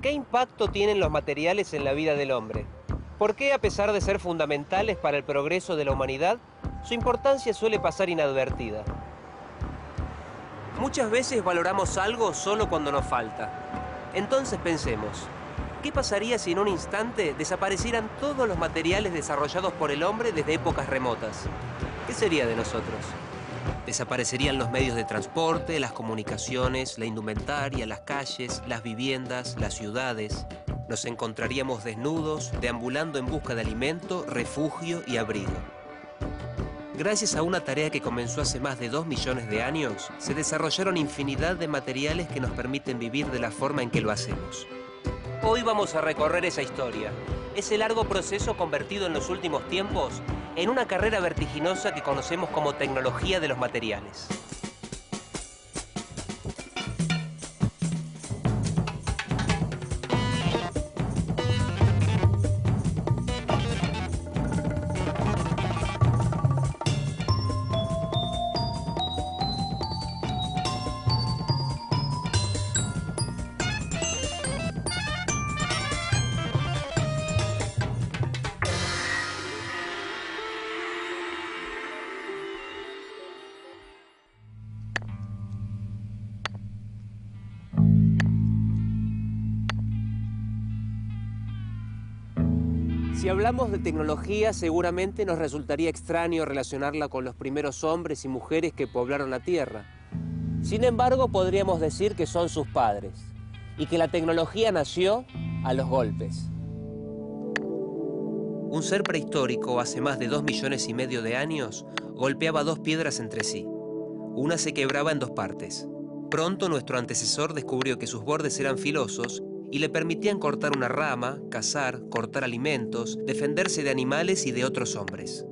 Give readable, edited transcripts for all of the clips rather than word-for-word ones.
¿Qué impacto tienen los materiales en la vida del hombre? ¿Por qué, a pesar de ser fundamentales para el progreso de la humanidad, su importancia suele pasar inadvertida? Muchas veces valoramos algo solo cuando nos falta. Entonces pensemos, ¿qué pasaría si en un instante desaparecieran todos los materiales desarrollados por el hombre desde épocas remotas? ¿Qué sería de nosotros? Desaparecerían los medios de transporte, las comunicaciones, la indumentaria, las calles, las viviendas, las ciudades. Nos encontraríamos desnudos, deambulando en busca de alimento, refugio y abrigo. Gracias a una tarea que comenzó hace más de 2 millones de años, se desarrollaron infinidad de materiales que nos permiten vivir de la forma en que lo hacemos. Hoy vamos a recorrer esa historia, ese largo proceso convertido en los últimos tiempos en una carrera vertiginosa que conocemos como tecnología de los materiales. Si hablamos de tecnología, seguramente nos resultaría extraño relacionarla con los primeros hombres y mujeres que poblaron la Tierra. Sin embargo, podríamos decir que son sus padres y que la tecnología nació a los golpes. Un ser prehistórico, hace más de 2,5 millones de años, golpeaba 2 piedras entre sí. Una se quebraba en 2 partes. Pronto nuestro antecesor descubrió que sus bordes eran filosos y le permitían cortar una rama, cazar, cortar alimentos, defenderse de animales y de otros hombres.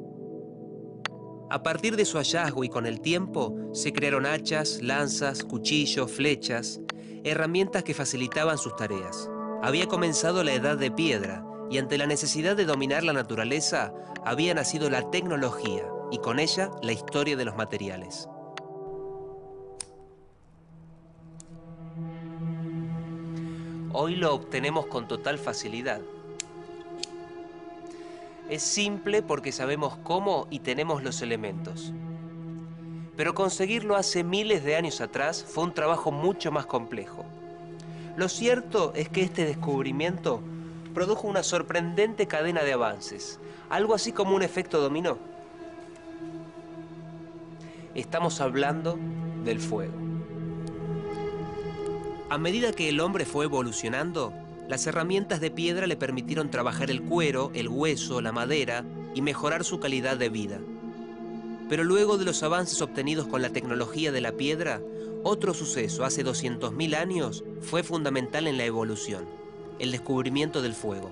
A partir de su hallazgo y con el tiempo, se crearon hachas, lanzas, cuchillos, flechas, herramientas que facilitaban sus tareas. Había comenzado la Edad de Piedra y ante la necesidad de dominar la naturaleza, había nacido la tecnología y con ella la historia de los materiales. Hoy lo obtenemos con total facilidad. Es simple porque sabemos cómo y tenemos los elementos. Pero conseguirlo hace miles de años atrás fue un trabajo mucho más complejo. Lo cierto es que este descubrimiento produjo una sorprendente cadena de avances, algo así como un efecto dominó. Estamos hablando del fuego. A medida que el hombre fue evolucionando, las herramientas de piedra le permitieron trabajar el cuero, el hueso, la madera y mejorar su calidad de vida. Pero luego de los avances obtenidos con la tecnología de la piedra, otro suceso hace 200.000 años fue fundamental en la evolución: el descubrimiento del fuego.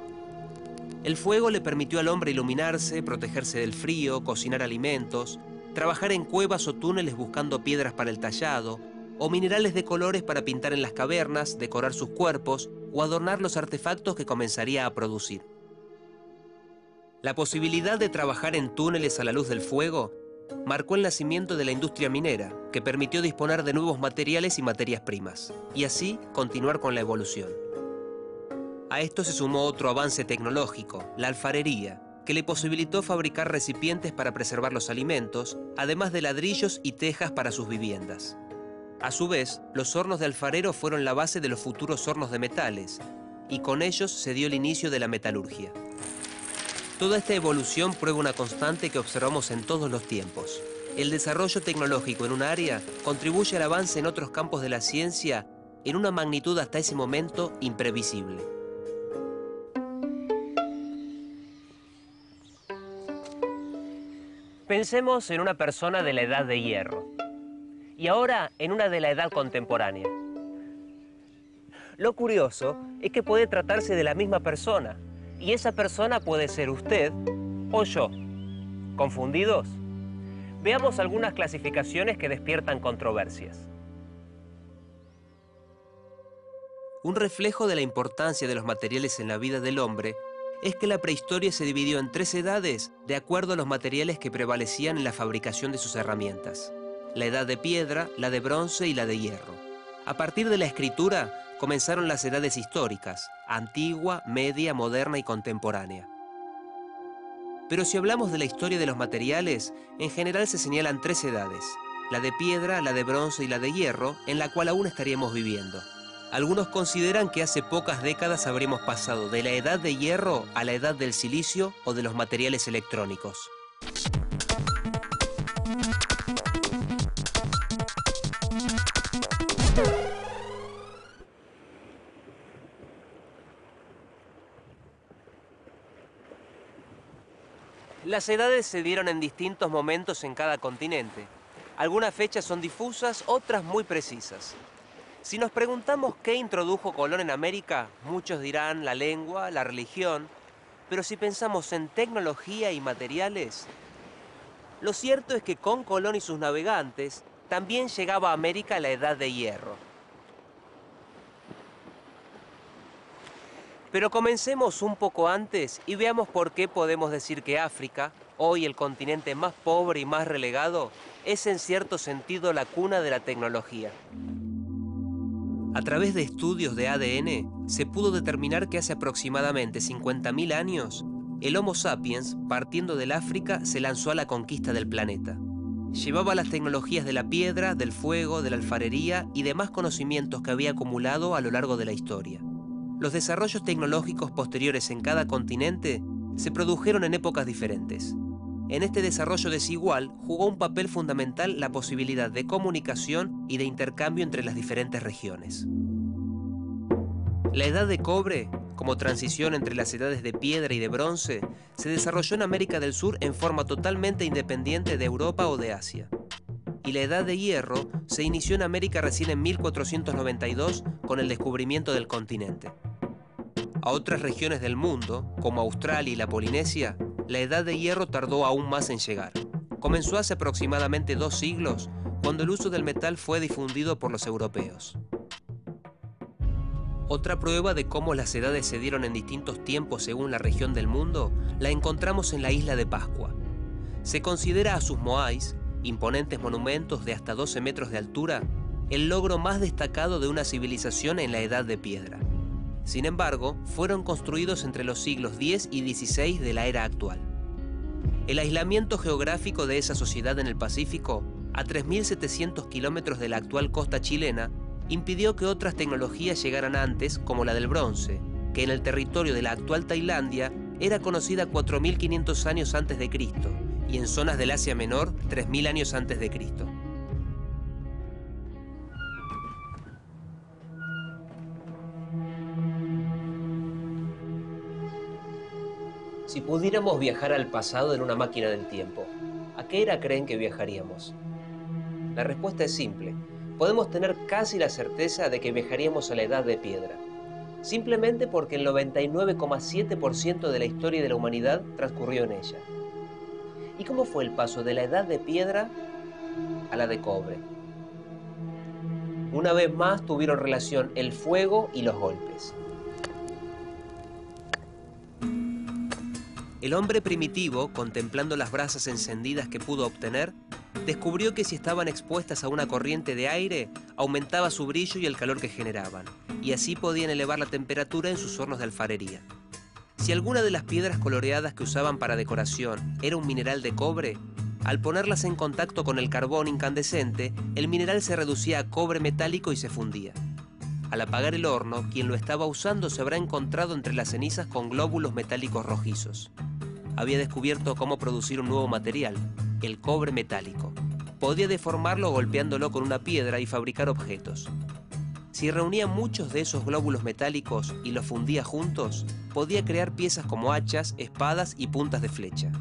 El fuego le permitió al hombre iluminarse, protegerse del frío, cocinar alimentos, trabajar en cuevas o túneles buscando piedras para el tallado, o minerales de colores para pintar en las cavernas, decorar sus cuerpos o adornar los artefactos que comenzaría a producir. La posibilidad de trabajar en túneles a la luz del fuego marcó el nacimiento de la industria minera, que permitió disponer de nuevos materiales y materias primas, y así continuar con la evolución. A esto se sumó otro avance tecnológico, la alfarería, que le posibilitó fabricar recipientes para preservar los alimentos, además de ladrillos y tejas para sus viviendas. A su vez, los hornos de alfarero fueron la base de los futuros hornos de metales, y con ellos se dio el inicio de la metalurgia. Toda esta evolución prueba una constante que observamos en todos los tiempos. El desarrollo tecnológico en un área contribuye al avance en otros campos de la ciencia en una magnitud hasta ese momento imprevisible. Pensemos en una persona de la Edad de Hierro y ahora en una de la Edad Contemporánea. Lo curioso es que puede tratarse de la misma persona, y esa persona puede ser usted o yo. ¿Confundidos? Veamos algunas clasificaciones que despiertan controversias. Un reflejo de la importancia de los materiales en la vida del hombre es que la prehistoria se dividió en 3 edades de acuerdo a los materiales que prevalecían en la fabricación de sus herramientas: la edad de piedra, la de bronce y la de hierro. A partir de la escritura, comenzaron las edades históricas: antigua, media, moderna y contemporánea. Pero si hablamos de la historia de los materiales, en general se señalan tres edades: la de piedra, la de bronce y la de hierro, en la cual aún estaríamos viviendo. Algunos consideran que hace pocas décadas habremos pasado de la edad de hierro a la edad del silicio o de los materiales electrónicos. Las edades se dieron en distintos momentos en cada continente. Algunas fechas son difusas, otras muy precisas. Si nos preguntamos qué introdujo Colón en América, muchos dirán la lengua, la religión, pero si pensamos en tecnología y materiales, lo cierto es que con Colón y sus navegantes también llegaba a América la Edad de Hierro. Pero comencemos un poco antes y veamos por qué podemos decir que África, hoy el continente más pobre y más relegado, es en cierto sentido la cuna de la tecnología. A través de estudios de ADN, se pudo determinar que hace aproximadamente 50.000 años, el Homo sapiens, partiendo del África, se lanzó a la conquista del planeta. Llevaba las tecnologías de la piedra, del fuego, de la alfarería y demás conocimientos que había acumulado a lo largo de la historia. Los desarrollos tecnológicos posteriores en cada continente se produjeron en épocas diferentes. En este desarrollo desigual jugó un papel fundamental la posibilidad de comunicación y de intercambio entre las diferentes regiones. La edad de cobre, como transición entre las edades de piedra y de bronce, se desarrolló en América del Sur en forma totalmente independiente de Europa o de Asia. Y la edad de hierro se inició en América recién en 1492 con el descubrimiento del continente. A otras regiones del mundo, como Australia y la Polinesia, la edad de hierro tardó aún más en llegar. Comenzó hace aproximadamente 2 siglos, cuando el uso del metal fue difundido por los europeos. Otra prueba de cómo las edades se dieron en distintos tiempos según la región del mundo la encontramos en la isla de Pascua. Se considera a sus moais, imponentes monumentos de hasta 12 metros de altura, el logro más destacado de una civilización en la Edad de Piedra. Sin embargo, fueron construidos entre los siglos X y XVI de la era actual. El aislamiento geográfico de esa sociedad en el Pacífico, a 3.700 kilómetros de la actual costa chilena, impidió que otras tecnologías llegaran antes, como la del bronce, que en el territorio de la actual Tailandia era conocida 4.500 años antes de Cristo, y en zonas del Asia Menor 3.000 años antes de Cristo. Si pudiéramos viajar al pasado en una máquina del tiempo, ¿a qué era creen que viajaríamos? La respuesta es simple. Podemos tener casi la certeza de que viajaríamos a la Edad de Piedra, simplemente porque el 99,7% de la historia de la humanidad transcurrió en ella. ¿Y cómo fue el paso de la Edad de Piedra a la de cobre? Una vez más tuvieron relación el fuego y los golpes. El hombre primitivo, contemplando las brasas encendidas que pudo obtener, descubrió que si estaban expuestas a una corriente de aire, aumentaba su brillo y el calor que generaban, y así podían elevar la temperatura en sus hornos de alfarería. Si alguna de las piedras coloreadas que usaban para decoración era un mineral de cobre, al ponerlas en contacto con el carbón incandescente, el mineral se reducía a cobre metálico y se fundía. Al apagar el horno, quien lo estaba usando se habrá encontrado entre las cenizas con glóbulos metálicos rojizos. Había descubierto cómo producir un nuevo material, el cobre metálico. Podía deformarlo golpeándolo con una piedra y fabricar objetos. Si reunía muchos de esos glóbulos metálicos y los fundía juntos, podía crear piezas como hachas, espadas y puntas de flecha.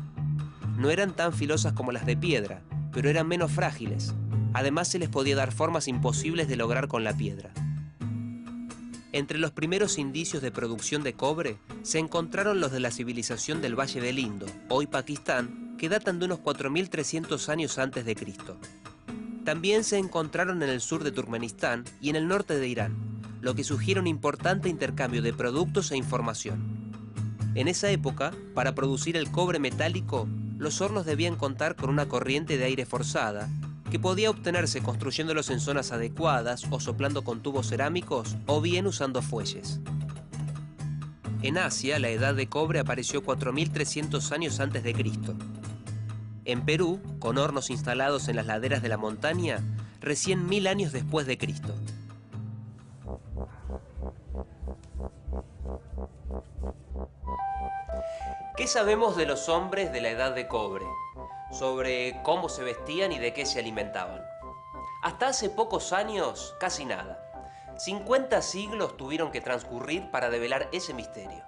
No eran tan filosas como las de piedra, pero eran menos frágiles. Además, se les podía dar formas imposibles de lograr con la piedra. Entre los primeros indicios de producción de cobre se encontraron los de la civilización del Valle del Indo, hoy Pakistán, que datan de unos 4.300 años antes de Cristo. También se encontraron en el sur de Turkmenistán y en el norte de Irán, lo que sugiere un importante intercambio de productos e información. En esa época, para producir el cobre metálico, los hornos debían contar con una corriente de aire forzada, que podía obtenerse construyéndolos en zonas adecuadas o soplando con tubos cerámicos o bien usando fuelles. En Asia, la edad de cobre apareció 4.300 años antes de Cristo. En Perú, con hornos instalados en las laderas de la montaña, recién 1000 años después de Cristo. ¿Qué sabemos de los hombres de la edad de cobre? Sobre cómo se vestían y de qué se alimentaban. Hasta hace pocos años, casi nada. 50 siglos tuvieron que transcurrir para develar ese misterio.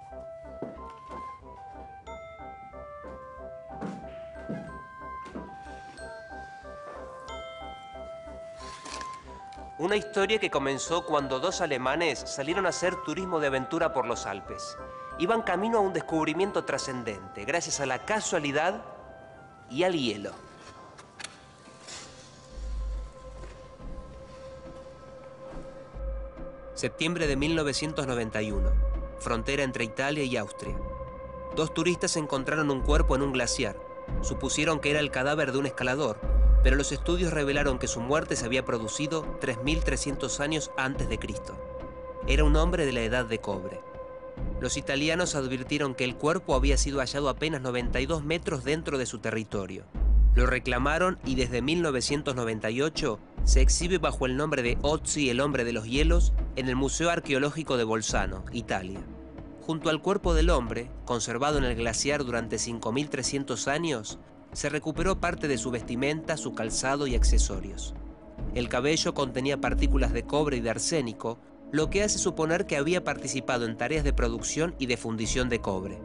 Una historia que comenzó cuando dos alemanes salieron a hacer turismo de aventura por los Alpes. Iban camino a un descubrimiento trascendente, gracias a la casualidad y al hielo. Septiembre de 1991, frontera entre Italia y Austria. Dos turistas encontraron un cuerpo en un glaciar. Supusieron que era el cadáver de un escalador, pero los estudios revelaron que su muerte se había producido 3.300 años antes de Cristo. Era un hombre de la edad de cobre. Los italianos advirtieron que el cuerpo había sido hallado apenas 92 metros dentro de su territorio. Lo reclamaron y desde 1998 se exhibe bajo el nombre de Ötzi, el hombre de los hielos, en el Museo Arqueológico de Bolzano, Italia. Junto al cuerpo del hombre, conservado en el glaciar durante 5.300 años, se recuperó parte de su vestimenta, su calzado y accesorios. El cabello contenía partículas de cobre y de arsénico, lo que hace suponer que había participado en tareas de producción y de fundición de cobre.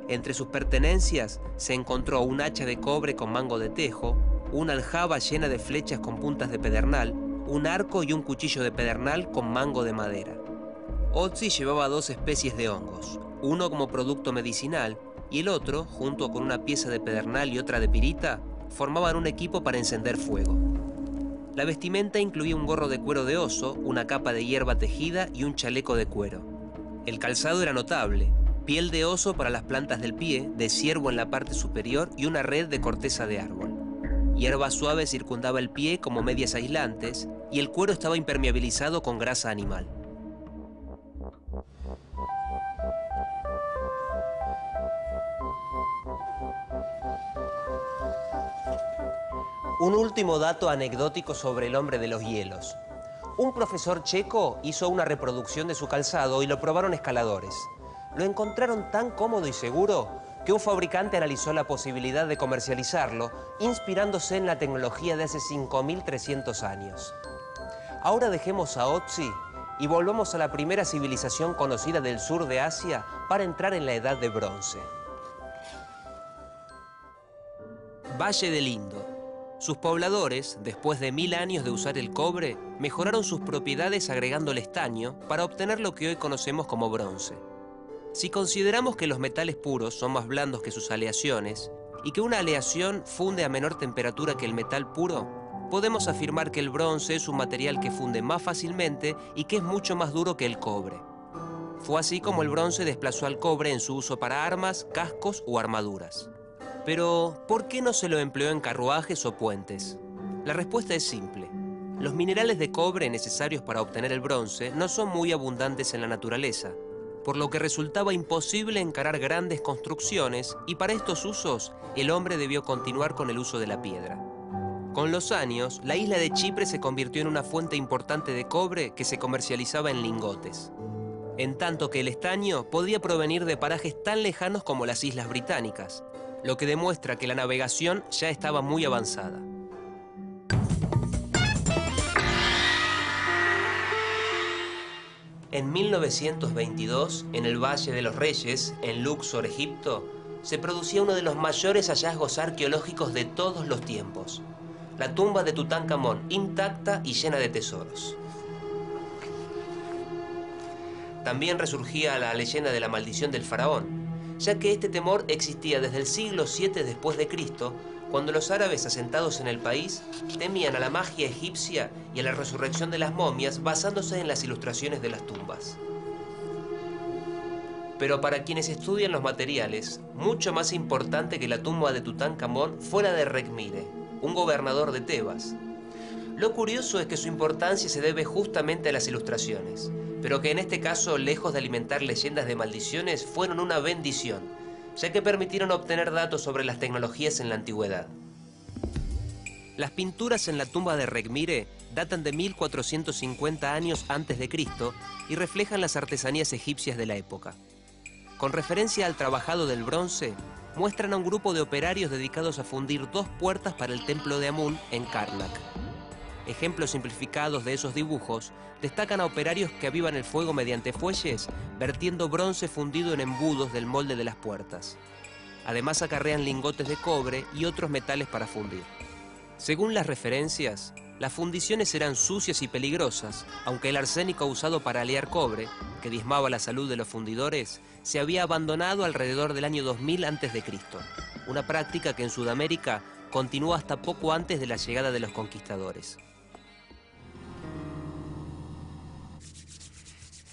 Entre sus pertenencias se encontró un hacha de cobre con mango de tejo, una aljaba llena de flechas con puntas de pedernal, un arco y un cuchillo de pedernal con mango de madera. Ötzi llevaba 2 especies de hongos, uno como producto medicinal y el otro, junto con una pieza de pedernal y otra de pirita, formaban un equipo para encender fuego. La vestimenta incluía un gorro de cuero de oso, una capa de hierba tejida y un chaleco de cuero. El calzado era notable: piel de oso para las plantas del pie, de ciervo en la parte superior y una red de corteza de árbol. Hierba suave circundaba el pie como medias aislantes y el cuero estaba impermeabilizado con grasa animal. Un último dato anecdótico sobre el hombre de los hielos. Un profesor checo hizo una reproducción de su calzado y lo probaron escaladores. Lo encontraron tan cómodo y seguro que un fabricante analizó la posibilidad de comercializarlo, inspirándose en la tecnología de hace 5.300 años. Ahora dejemos a Ötzi y volvamos a la primera civilización conocida del sur de Asia para entrar en la Edad de Bronce. Valle del Indo. Sus pobladores, después de 1000 años de usar el cobre, mejoraron sus propiedades agregándole estaño para obtener lo que hoy conocemos como bronce. Si consideramos que los metales puros son más blandos que sus aleaciones y que una aleación funde a menor temperatura que el metal puro, podemos afirmar que el bronce es un material que funde más fácilmente y que es mucho más duro que el cobre. Fue así como el bronce desplazó al cobre en su uso para armas, cascos o armaduras. Pero, ¿por qué no se lo empleó en carruajes o puentes? La respuesta es simple. Los minerales de cobre necesarios para obtener el bronce no son muy abundantes en la naturaleza, por lo que resultaba imposible encarar grandes construcciones y para estos usos el hombre debió continuar con el uso de la piedra. Con los años, la isla de Chipre se convirtió en una fuente importante de cobre que se comercializaba en lingotes, en tanto que el estaño podía provenir de parajes tan lejanos como las Islas Británicas, lo que demuestra que la navegación ya estaba muy avanzada. En 1922, en el Valle de los Reyes, en Luxor, Egipto, se producía uno de los mayores hallazgos arqueológicos de todos los tiempos: la tumba de Tutankamón, intacta y llena de tesoros. También resurgía la leyenda de la maldición del faraón, ya que este temor existía desde el siglo VII después de Cristo, cuando los árabes asentados en el país temían a la magia egipcia y a la resurrección de las momias basándose en las ilustraciones de las tumbas. Pero para quienes estudian los materiales, mucho más importante que la tumba de Tutankamón fue la de Rekhmire, un gobernador de Tebas. Lo curioso es que su importancia se debe justamente a las ilustraciones, pero que en este caso, lejos de alimentar leyendas de maldiciones, fueron una bendición, ya que permitieron obtener datos sobre las tecnologías en la antigüedad. Las pinturas en la tumba de Regmire datan de 1450 años antes de Cristo y reflejan las artesanías egipcias de la época. Con referencia al trabajado del bronce, muestran a un grupo de operarios dedicados a fundir 2 puertas para el templo de Amún en Karnak. Ejemplos simplificados de esos dibujos destacan a operarios que avivan el fuego mediante fuelles, vertiendo bronce fundido en embudos del molde de las puertas. Además acarrean lingotes de cobre y otros metales para fundir. Según las referencias, las fundiciones eran sucias y peligrosas, aunque el arsénico usado para alear cobre, que diezmaba la salud de los fundidores, se había abandonado alrededor del año 2000 a.C., una práctica que en Sudamérica continuó hasta poco antes de la llegada de los conquistadores.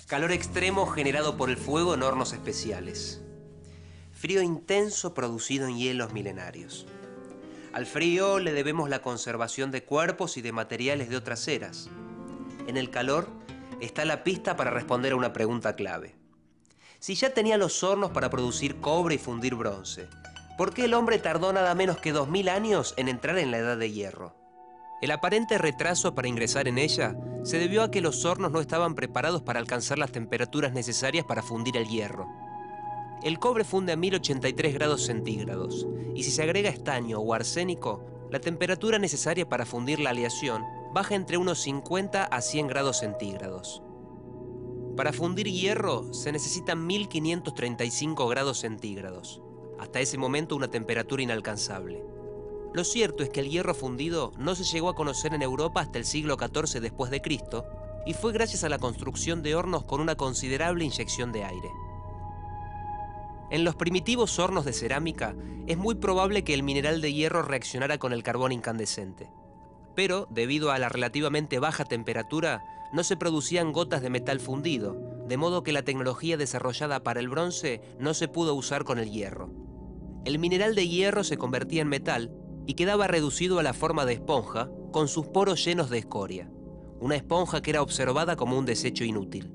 Calor extremo generado por el fuego en hornos especiales. Frío intenso producido en hielos milenarios. Al frío le debemos la conservación de cuerpos y de materiales de otras eras. En el calor está la pista para responder a una pregunta clave. Si ya tenía los hornos para producir cobre y fundir bronce, ¿por qué el hombre tardó nada menos que 2000 años en entrar en la Edad de Hierro? El aparente retraso para ingresar en ella se debió a que los hornos no estaban preparados para alcanzar las temperaturas necesarias para fundir el hierro. El cobre funde a 1083 grados centígrados, y si se agrega estaño o arsénico, la temperatura necesaria para fundir la aleación baja entre unos 50 a 100 grados centígrados. Para fundir hierro se necesitan 1535 grados centígrados, hasta ese momento una temperatura inalcanzable. Lo cierto es que el hierro fundido no se llegó a conocer en Europa hasta el siglo XIV después de Cristo, y fue gracias a la construcción de hornos con una considerable inyección de aire. En los primitivos hornos de cerámica es muy probable que el mineral de hierro reaccionara con el carbón incandescente. Pero, debido a la relativamente baja temperatura, no se producían gotas de metal fundido, de modo que la tecnología desarrollada para el bronce no se pudo usar con el hierro. El mineral de hierro se convertía en metal y quedaba reducido a la forma de esponja, con sus poros llenos de escoria. Una esponja que era observada como un desecho inútil.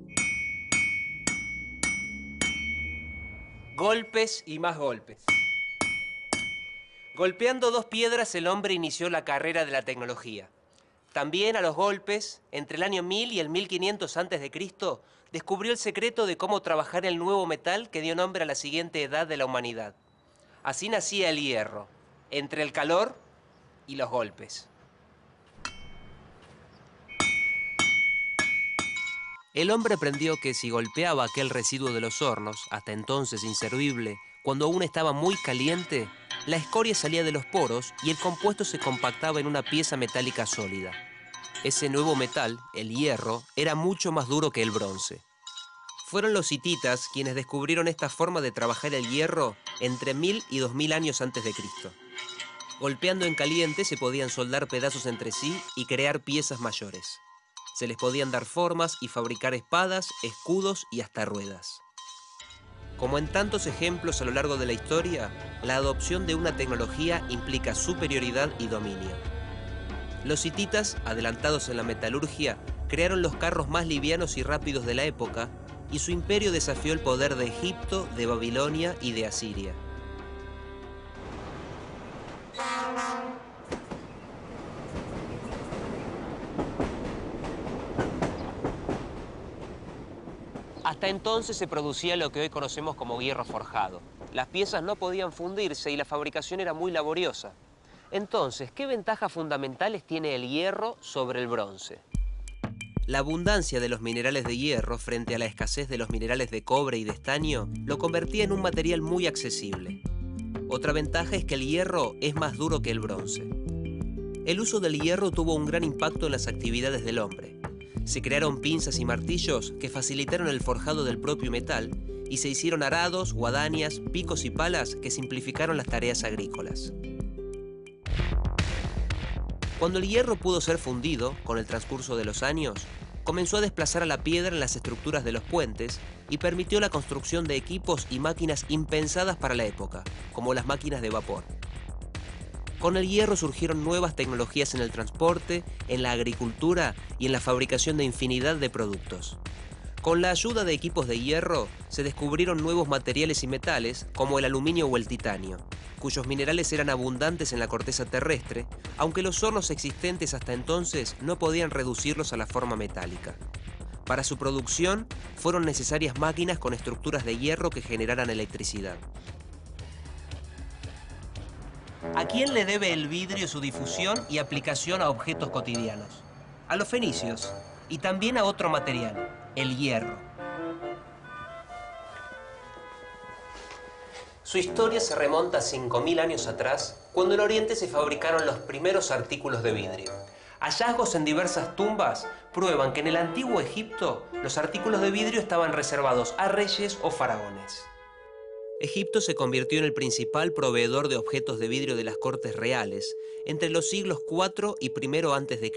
Golpes y más golpes. Golpeando 2 piedras, el hombre inició la carrera de la tecnología. También a los golpes, entre el año 1000 y el 1500 a.C., descubrió el secreto de cómo trabajar el nuevo metal que dio nombre a la siguiente edad de la humanidad. Así nacía el hierro, entre el calor y los golpes. El hombre aprendió que si golpeaba aquel residuo de los hornos, hasta entonces inservible, cuando aún estaba muy caliente, la escoria salía de los poros y el compuesto se compactaba en una pieza metálica sólida. Ese nuevo metal, el hierro, era mucho más duro que el bronce. Fueron los hititas quienes descubrieron esta forma de trabajar el hierro entre 1000 y 2000 años antes de Cristo. Golpeando en caliente se podían soldar pedazos entre sí y crear piezas mayores. Se les podían dar formas y fabricar espadas, escudos y hasta ruedas. Como en tantos ejemplos a lo largo de la historia, la adopción de una tecnología implica superioridad y dominio. Los hititas, adelantados en la metalurgia, crearon los carros más livianos y rápidos de la época, y su imperio desafió el poder de Egipto, de Babilonia y de Asiria. Hasta entonces se producía lo que hoy conocemos como hierro forjado. Las piezas no podían fundirse y la fabricación era muy laboriosa. Entonces, ¿qué ventajas fundamentales tiene el hierro sobre el bronce? La abundancia de los minerales de hierro frente a la escasez de los minerales de cobre y de estaño lo convertía en un material muy accesible. Otra ventaja es que el hierro es más duro que el bronce. El uso del hierro tuvo un gran impacto en las actividades del hombre. Se crearon pinzas y martillos que facilitaron el forjado del propio metal y se hicieron arados, guadañas, picos y palas que simplificaron las tareas agrícolas. Cuando el hierro pudo ser fundido, con el transcurso de los años, comenzó a desplazar a la piedra en las estructuras de los puentes y permitió la construcción de equipos y máquinas impensadas para la época, como las máquinas de vapor. Con el hierro surgieron nuevas tecnologías en el transporte, en la agricultura y en la fabricación de infinidad de productos. Con la ayuda de equipos de hierro, se descubrieron nuevos materiales y metales, como el aluminio o el titanio, cuyos minerales eran abundantes en la corteza terrestre, aunque los hornos existentes hasta entonces no podían reducirlos a la forma metálica. Para su producción, fueron necesarias máquinas con estructuras de hierro que generaran electricidad. ¿A quién le debe el vidrio su difusión y aplicación a objetos cotidianos? A los fenicios, y también a otro material, el hierro. Su historia se remonta a 5000 años atrás, cuando en Oriente se fabricaron los primeros artículos de vidrio. Hallazgos en diversas tumbas prueban que en el antiguo Egipto los artículos de vidrio estaban reservados a reyes o faraones. Egipto se convirtió en el principal proveedor de objetos de vidrio de las cortes reales entre los siglos IV y I a.C.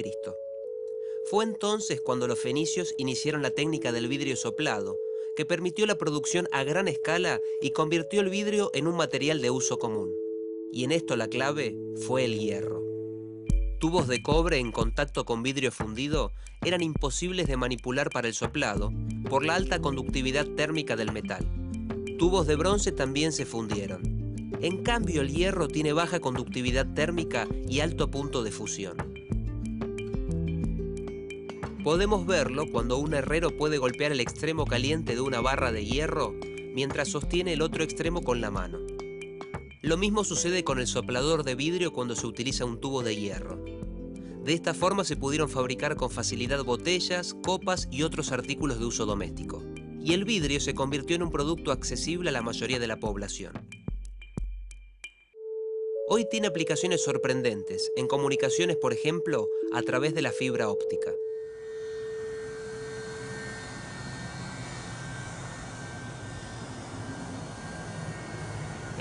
Fue entonces cuando los fenicios iniciaron la técnica del vidrio soplado, que permitió la producción a gran escala y convirtió el vidrio en un material de uso común. Y en esto la clave fue el hierro. Tubos de cobre en contacto con vidrio fundido eran imposibles de manipular para el soplado por la alta conductividad térmica del metal. Tubos de bronce también se fundieron. En cambio, el hierro tiene baja conductividad térmica y alto punto de fusión. Podemos verlo cuando un herrero puede golpear el extremo caliente de una barra de hierro mientras sostiene el otro extremo con la mano. Lo mismo sucede con el soplador de vidrio cuando se utiliza un tubo de hierro. De esta forma se pudieron fabricar con facilidad botellas, copas y otros artículos de uso doméstico. Y el vidrio se convirtió en un producto accesible a la mayoría de la población. Hoy tiene aplicaciones sorprendentes, en comunicaciones, por ejemplo, a través de la fibra óptica.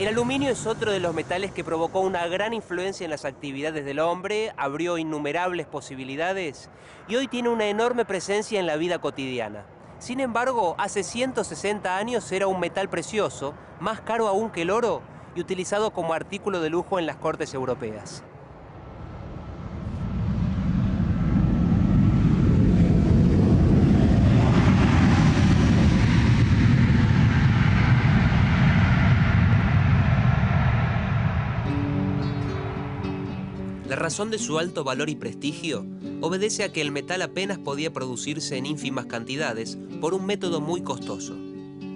El aluminio es otro de los metales que provocó una gran influencia en las actividades del hombre, abrió innumerables posibilidades y hoy tiene una enorme presencia en la vida cotidiana. Sin embargo, hace 160 años era un metal precioso, más caro aún que el oro, y utilizado como artículo de lujo en las cortes europeas. La razón de su alto valor y prestigio obedece a que el metal apenas podía producirse en ínfimas cantidades por un método muy costoso.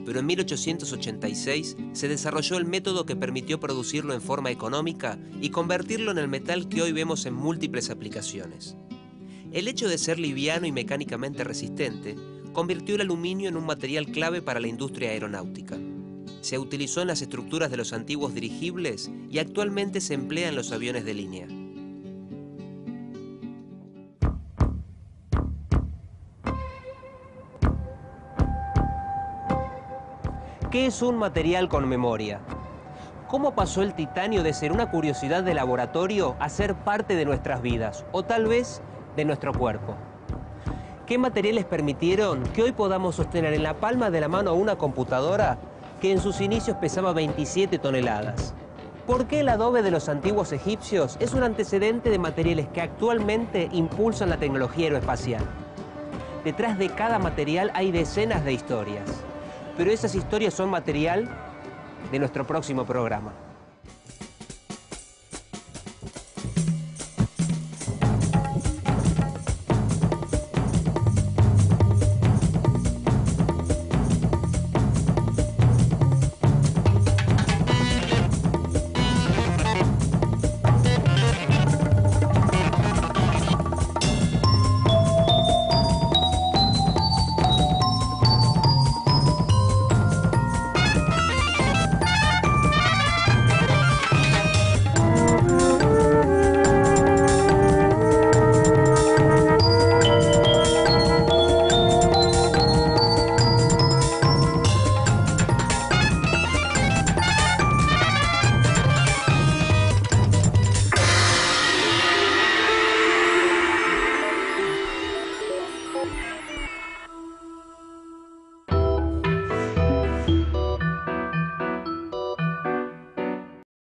Pero en 1886 se desarrolló el método que permitió producirlo en forma económica y convertirlo en el metal que hoy vemos en múltiples aplicaciones. El hecho de ser liviano y mecánicamente resistente convirtió el aluminio en un material clave para la industria aeronáutica. Se utilizó en las estructuras de los antiguos dirigibles y actualmente se emplea en los aviones de línea. ¿Qué es un material con memoria? ¿Cómo pasó el titanio de ser una curiosidad de laboratorio a ser parte de nuestras vidas, o tal vez de nuestro cuerpo? ¿Qué materiales permitieron que hoy podamos sostener en la palma de la mano una computadora que en sus inicios pesaba 27 toneladas? ¿Por qué el adobe de los antiguos egipcios es un antecedente de materiales que actualmente impulsan la tecnología aeroespacial? Detrás de cada material hay decenas de historias. Pero esas historias son material de nuestro próximo programa.